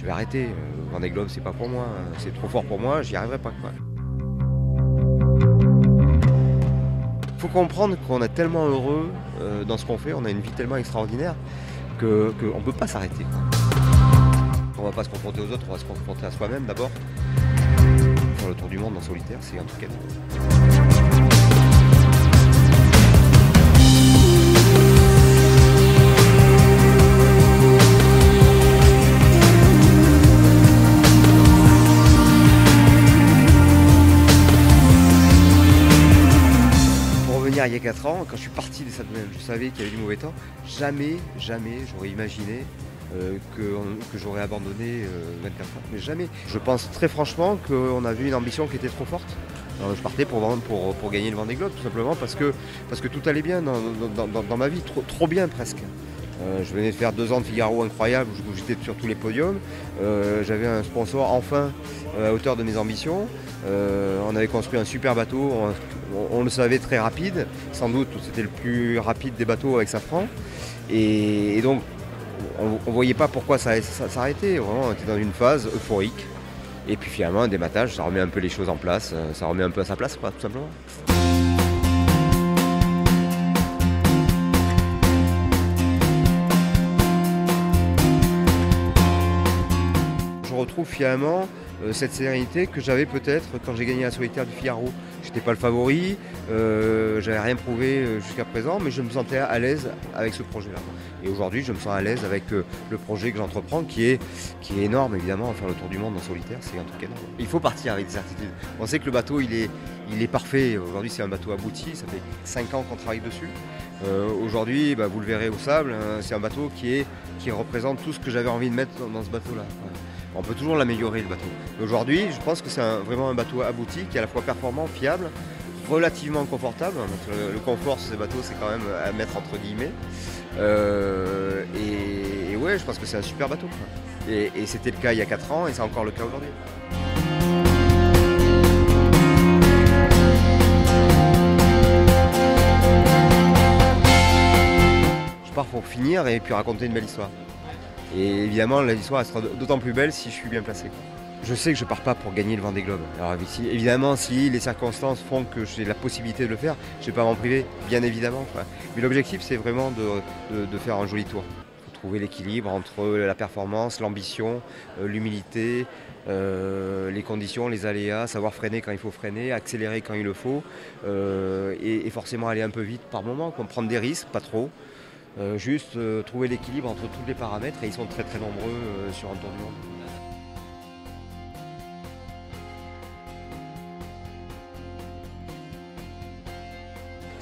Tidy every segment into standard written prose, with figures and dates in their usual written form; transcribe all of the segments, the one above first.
vais arrêter. Vendée Globe, c'est pas pour moi, c'est trop fort pour moi, j'y arriverai pas, quoi. Faut comprendre qu'on est tellement heureux dans ce qu'on fait, on a une vie tellement extraordinaire qu'on peut pas s'arrêter, quoi. On va pas se confronter aux autres, on va se confronter à soi-même d'abord. Faire le tour du monde en solitaire, c'est un truc énorme. Il y a 4 ans, quand je suis parti des Sables d'Olonne, je savais qu'il y avait du mauvais temps. Jamais j'aurais imaginé que j'aurais abandonné 24 ans. Mais jamais. Je pense très franchement qu'on avait une ambition qui était trop forte. Alors, je partais pour gagner le Vendée Globe, tout simplement parce que tout allait bien dans ma vie, trop bien presque. Je venais de faire 2 ans de Figaro incroyable où j'étais sur tous les podiums. J'avais un sponsor enfin à hauteur de mes ambitions. On avait construit un super bateau, on le savait, très rapide. Sans doute c'était le plus rapide des bateaux avec Safran. Et donc on ne voyait pas pourquoi ça s'arrêtait. Vraiment, on était dans une phase euphorique. Et puis finalement un dématage, ça remet un peu les choses en place, ça remet un peu à sa place, quoi, tout simplement. Je retrouve finalement cette sérénité que j'avais peut-être quand j'ai gagné la solitaire du Figaro. Je n'étais pas le favori, j'avais rien prouvé jusqu'à présent, mais je me sentais à l'aise avec ce projet-là. Et aujourd'hui, je me sens à l'aise avec le projet que j'entreprends, qui est énorme évidemment. Faire le tour du monde en solitaire, c'est un truc énorme. Il faut partir avec des certitudes. On sait que le bateau, il est parfait. Aujourd'hui, c'est un bateau abouti, ça fait 5 ans qu'on travaille dessus. Aujourd'hui, vous le verrez au sable, c'est un bateau qui représente tout ce que j'avais envie de mettre dans ce bateau-là. On peut toujours l'améliorer, le bateau. Aujourd'hui, je pense que c'est vraiment un bateau abouti qui est à la fois performant, fiable, relativement confortable. Donc, le confort sur ces bateaux, c'est quand même à mettre entre guillemets. Et ouais, je pense que c'est un super bateau, quoi. Et c'était le cas il y a 4 ans et c'est encore le cas aujourd'hui. Je pars pour finir et puis raconter une belle histoire. Et évidemment, l'histoire elle sera d'autant plus belle si je suis bien placé, quoi. Je sais que je ne pars pas pour gagner le Vendée Globe. Alors évidemment, si les circonstances font que j'ai la possibilité de le faire, je ne vais pas m'en priver, bien évidemment, quoi. Mais l'objectif, c'est vraiment de faire un joli tour. Il faut trouver l'équilibre entre la performance, l'ambition, l'humilité, les conditions, les aléas, savoir freiner quand il faut freiner, accélérer quand il le faut, et forcément aller un peu vite par moment, prendre des risques, pas trop. Juste trouver l'équilibre entre tous les paramètres, et ils sont très très nombreux sur un tour du monde.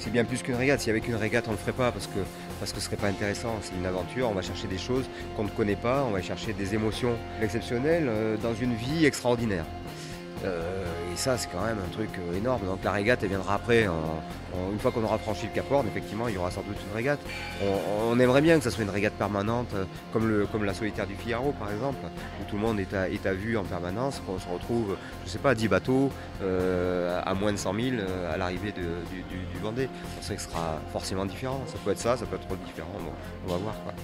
C'est bien plus qu'une régate. S'il n'y avait qu'une régate, on ne le ferait pas parce que ce ne serait pas intéressant. C'est une aventure, on va chercher des choses qu'on ne connaît pas, on va chercher des émotions exceptionnelles dans une vie extraordinaire. Et ça, c'est quand même un truc énorme. Donc la régate, elle viendra après. Une fois qu'on aura franchi le Cap Horn, effectivement, il y aura sans doute une régate. On aimerait bien que ça soit une régate permanente, comme la solitaire du Figaro, par exemple, où tout le monde est à vue en permanence, qu'on se retrouve, je ne sais pas, 10 bateaux à moins de 100 000 à l'arrivée du Vendée. On sait que ce sera forcément différent. Ça peut être ça, ça peut être trop différent. Bon, on va voir, quoi.